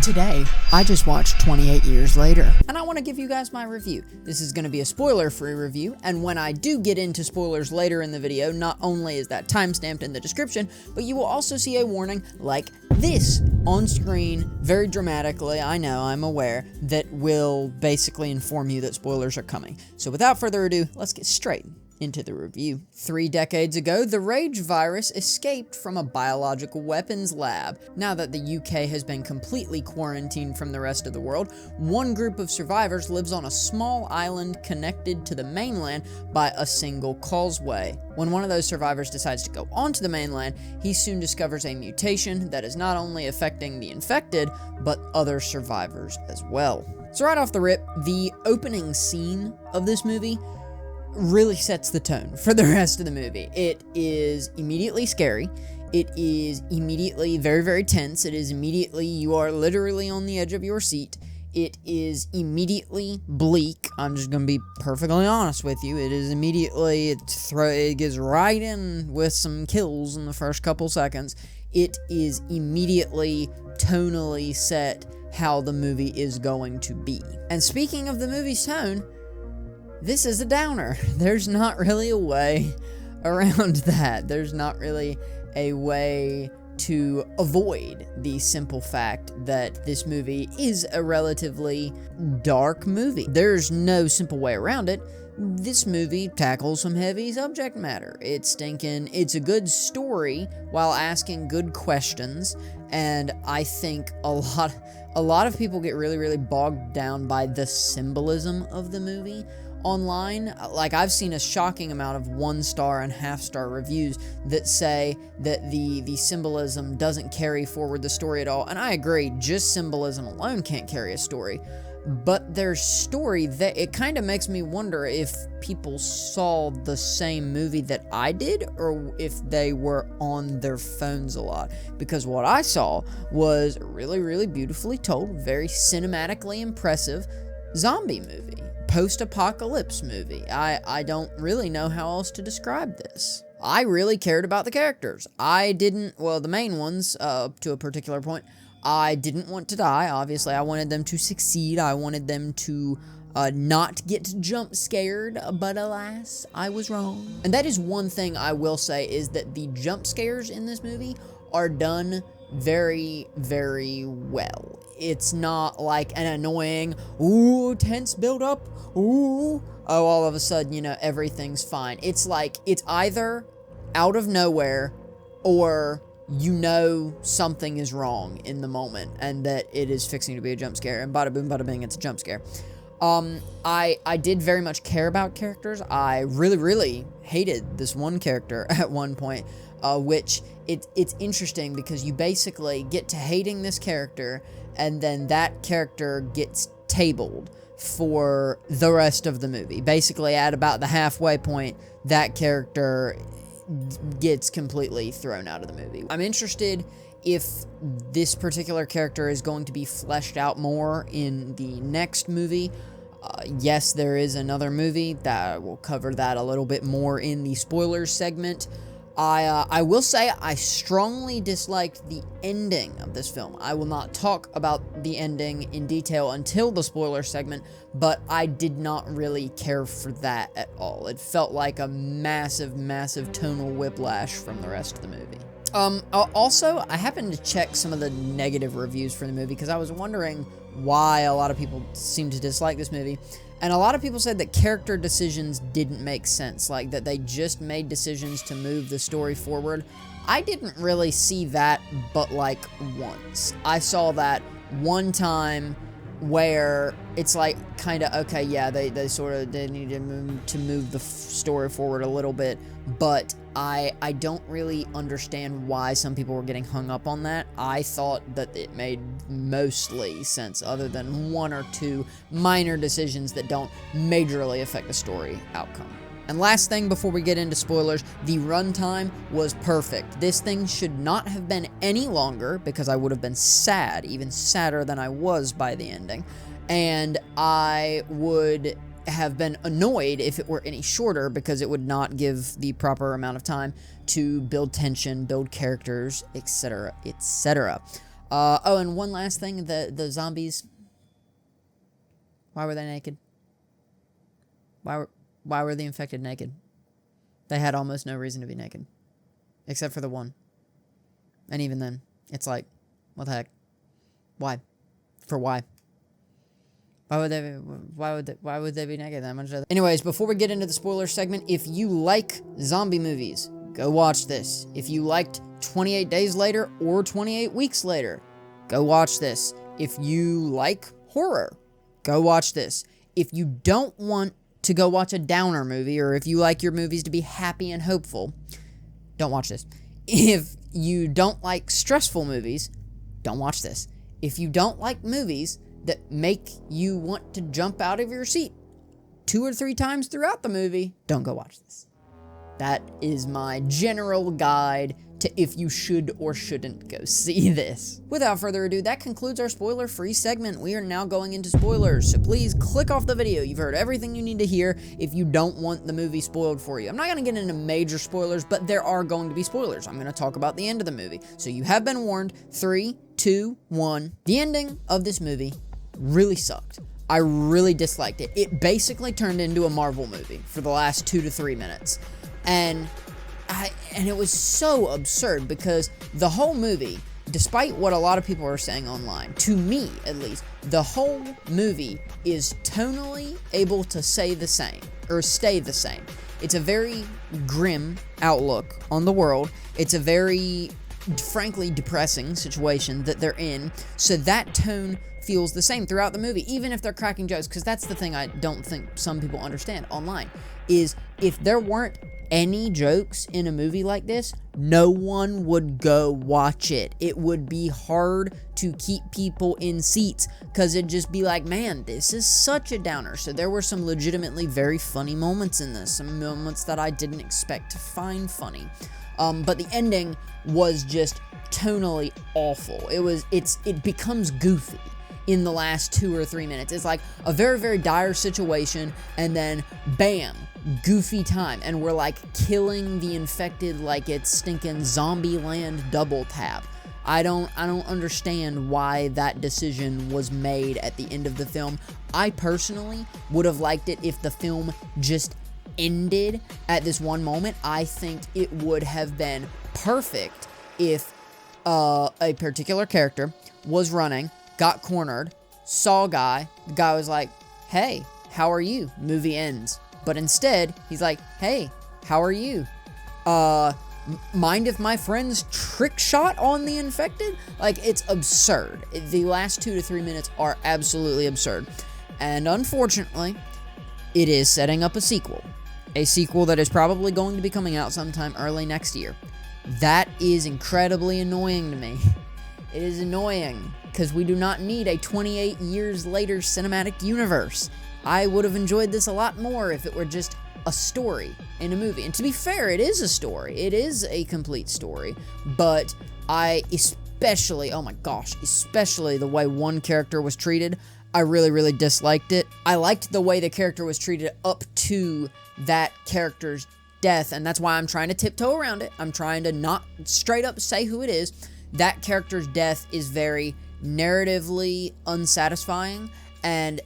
Today, I just watched 28 Years Later, and I want to give you guys my review. This is going to be a spoiler-free review, and when I do get into spoilers later in the video, not only is that timestamped in the description, but you will also see a warning like this on screen, very dramatically, I know, I'm aware, that will basically inform you that spoilers are coming. So without further ado, let's get straight into the review. 3 decades ago, the Rage virus escaped from a biological weapons lab. Now that the UK has been completely quarantined from the rest of the world, one group of survivors lives on a small island connected to the mainland by a single causeway. When one of those survivors decides to go onto the mainland, he soon discovers a mutation that is not only affecting the infected, but other survivors as well. So right off the rip, the opening scene of this movie really sets the tone for the rest of the movie. It is immediately scary. It is immediately very, very tense. It is immediately, you are literally on the edge of your seat. It is immediately bleak. I'm just going to be perfectly honest with you. It is immediately, it gets right in with some kills in the first couple seconds. It is immediately tonally set how the movie is going to be. And speaking of the movie's tone, this is a downer. There's not really a way around that. There's not really a way to avoid the simple fact that this movie is a relatively dark movie. There's no simple way around it. This movie tackles some heavy subject matter. It's a good story while asking good questions, and I think a lot of people get really, really bogged down by the symbolism of the movie online. Like, I've seen a shocking amount of 1-star and half-star reviews that say that the symbolism doesn't carry forward the story at all, and I agree, just symbolism alone can't carry a story. But there's story that it kind of makes me wonder if people saw the same movie that I did, or if they were on their phones a lot. Because what I saw was a really, really beautifully told, very cinematically impressive zombie movie. Post-apocalypse movie. I don't really know how else to describe this. I really cared about the characters. The main ones, up to a particular point, I didn't want to die, obviously. I wanted them to succeed. I wanted them to not get jump scared, but alas, I was wrong. And that is one thing I will say, is that the jump scares in this movie are done very, very well. It's not like an annoying, ooh, tense build up, ooh, oh, all of a sudden, everything's fine. It's like, it's either out of nowhere, or something is wrong in the moment, and that it is fixing to be a jump scare, and bada boom, bada bing, it's a jump scare. I did very much care about characters. I really, really hated this one character at one point, which it's interesting because you basically get to hating this character, and then that character gets tabled for the rest of the movie. Basically, at about the halfway point, that character gets completely thrown out of the movie. I'm interested if this particular character is going to be fleshed out more in the next movie. Yes, there is another movie that will cover that a little bit more in the spoilers segment. I will say I strongly disliked the ending of this film. I will not talk about the ending in detail until the spoiler segment, but I did not really care for that at all. It felt like a massive, massive tonal whiplash from the rest of the movie. Also, I happened to check some of the negative reviews for the movie because I was wondering why a lot of people seem to dislike this movie. And a lot of people said that character decisions didn't make sense, like that they just made decisions to move the story forward. I didn't really see that but like once. I saw that one time where it's like kind of, okay, yeah, they need to move the story forward a little bit, but I don't really understand why some people were getting hung up on that. I thought that it made mostly sense, other than 1 or 2 minor decisions that don't majorly affect the story outcome. And last thing before we get into spoilers, the runtime was perfect. This thing should not have been any longer, because I would have been sad, even sadder than I was by the ending. And I would have been annoyed if it were any shorter, because it would not give the proper amount of time to build tension, build characters, etc., etc. Oh, and one last thing, the zombies, why were they naked? Why were the infected naked? They had almost no reason to be naked. Except for the one. And even then, it's like, what the heck? Why? For why? Why would they be naked that much? Anyways, before we get into the spoiler segment, if you like zombie movies, go watch this. If you liked 28 Days Later or 28 Weeks Later, go watch this. If you like horror, go watch this. If you don't want to go watch a downer movie, or if you like your movies to be happy and hopeful, don't watch this. If you don't like stressful movies, don't watch this. If you don't like movies that make you want to jump out of your seat 2 or 3 times throughout the movie, don't go watch this. That is my general guide to if you should or shouldn't go see this. Without further ado, that concludes our spoiler-free segment. We are now going into spoilers, so please click off the video. You've heard everything you need to hear if you don't want the movie spoiled for you. I'm not going to get into major spoilers, but there are going to be spoilers. I'm going to talk about the end of the movie. So you have been warned. 3, 2, 1. The ending of this movie really sucked. I really disliked it. It basically turned into a Marvel movie for the last 2 to 3 minutes. And it was so absurd because the whole movie, despite what a lot of people are saying online, to me at least, the whole movie is tonally able to say the same, or stay the same. It's a very grim outlook on the world. It's a very, frankly, depressing situation that they're in, so that tone feels the same throughout the movie, even if they're cracking jokes, because that's the thing I don't think some people understand online, is if there weren't any jokes in a movie like this, no one would go watch it. It would be hard to keep people in seats because it'd just be like, man, this is such a downer. So there were some legitimately very funny moments in this, some moments that I didn't expect to find funny. But the ending was just tonally awful. It becomes goofy in the last 2 or 3 minutes. It's like a very, very dire situation, and then bam, goofy time, and we're like killing the infected like it's stinking Zombieland double tap. I don't understand why that decision was made at the end of the film. I personally would have liked it if the film just ended at this one moment. I think it would have been perfect if a particular character was running, got cornered, saw a guy, the guy was like, hey, how are you? Movie ends. But instead, he's like, hey, how are you? Mind if my friends trick shot on the infected? Like, it's absurd. The last 2 to 3 minutes are absolutely absurd. And unfortunately, it is setting up a sequel. A sequel that is probably going to be coming out sometime early next year. That is incredibly annoying to me. It is annoying, because we do not need a 28 years later cinematic universe. I would have enjoyed this a lot more if it were just a story in a movie. And to be fair, it is a story. It is a complete story. But I especially, oh my gosh, especially the way one character was treated, I really, really disliked it. I liked the way the character was treated up to that character's death, and that's why I'm trying to tiptoe around it. I'm trying to not straight up say who it is. That character's death is very narratively unsatisfying, and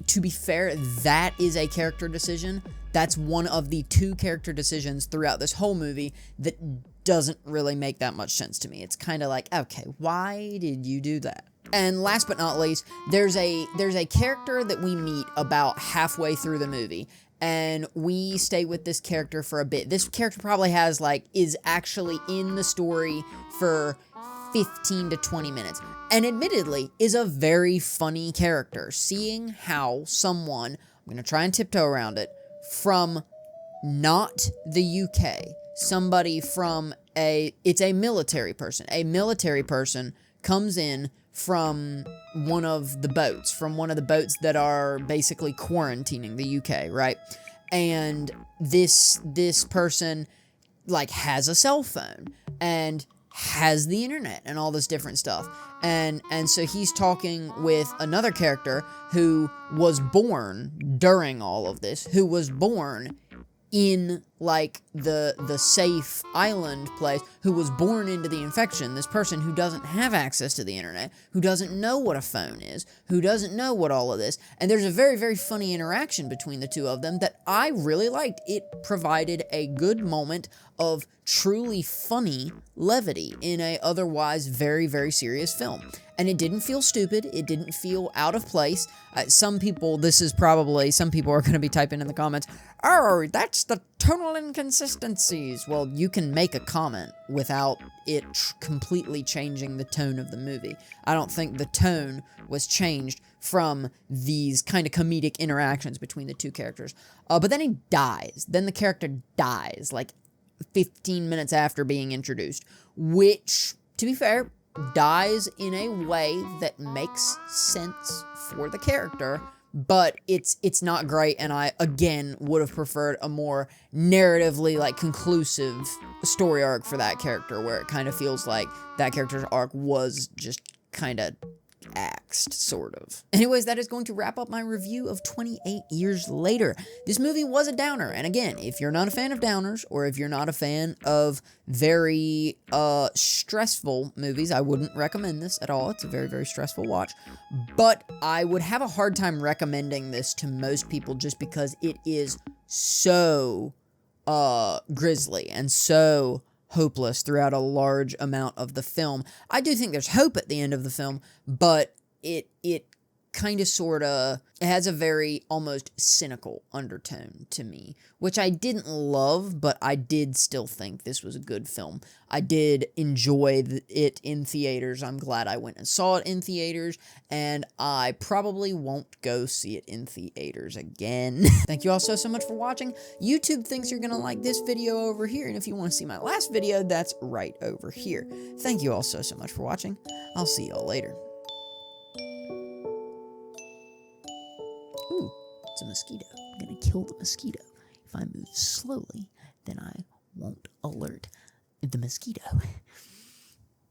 to be fair, that is a character decision. That's one of the 2 character decisions throughout this whole movie that doesn't really make that much sense to me. It's kind of like, okay, why did you do that? And last but not least, there's a character that we meet about halfway through the movie, and we stay with this character for a bit. This character probably is actually in the story for 15 to 20 minutes, and admittedly is a very funny character. Seeing how someone, I'm going to try and tiptoe around it, from not the UK, somebody from it's a military person. A military person comes in from one of the boats that are basically quarantining the UK, right? And this person like has a cell phone and has the internet and all this different stuff. And so he's talking with another character who was born during all of this, who was born in like the safe island place who was born into the infection, this person who doesn't have access to the internet, who doesn't know what a phone is, who doesn't know what all of this. And there's a very, very funny interaction between the two of them that I really liked. It provided a good moment of truly funny levity in a otherwise very, very serious film. And it didn't feel stupid. It didn't feel out of place. Some people are going to be typing in the comments, "Oh, that's the tonal inconsistencies." Well, you can make a comment without it completely changing the tone of the movie. I don't think the tone was changed from these kind of comedic interactions between the two characters. But then he dies. Then the character dies, like 15 minutes after being introduced, which, to be fair, dies in a way that makes sense for the character, but it's not great, and I, again, would have preferred a more narratively, like, conclusive story arc for that character, where it kind of feels like that character's arc was just kind of axed, sort of. Anyways, that is going to wrap up my review of 28 Years Later. This movie was a downer, and again, if you're not a fan of downers, or if you're not a fan of very stressful movies, I wouldn't recommend this at all. It's a very, very stressful watch, but I would have a hard time recommending this to most people just because it is so grisly and so hopeless throughout a large amount of the film. I do think there's hope at the end of the film, but it kind of it has a very almost cynical undertone to me, which I didn't love, but I did still think this was a good film. I did enjoy it in theaters. I'm glad I went and saw it in theaters, and I probably won't go see it in theaters again. Thank you all so much for watching. YouTube thinks you're gonna like this video over here, and if you want to see my last video, that's right over here. Thank you all so much for watching. I'll see y'all later. Ooh, it's a mosquito. I'm gonna kill the mosquito. If I move slowly, then I won't alert the mosquito.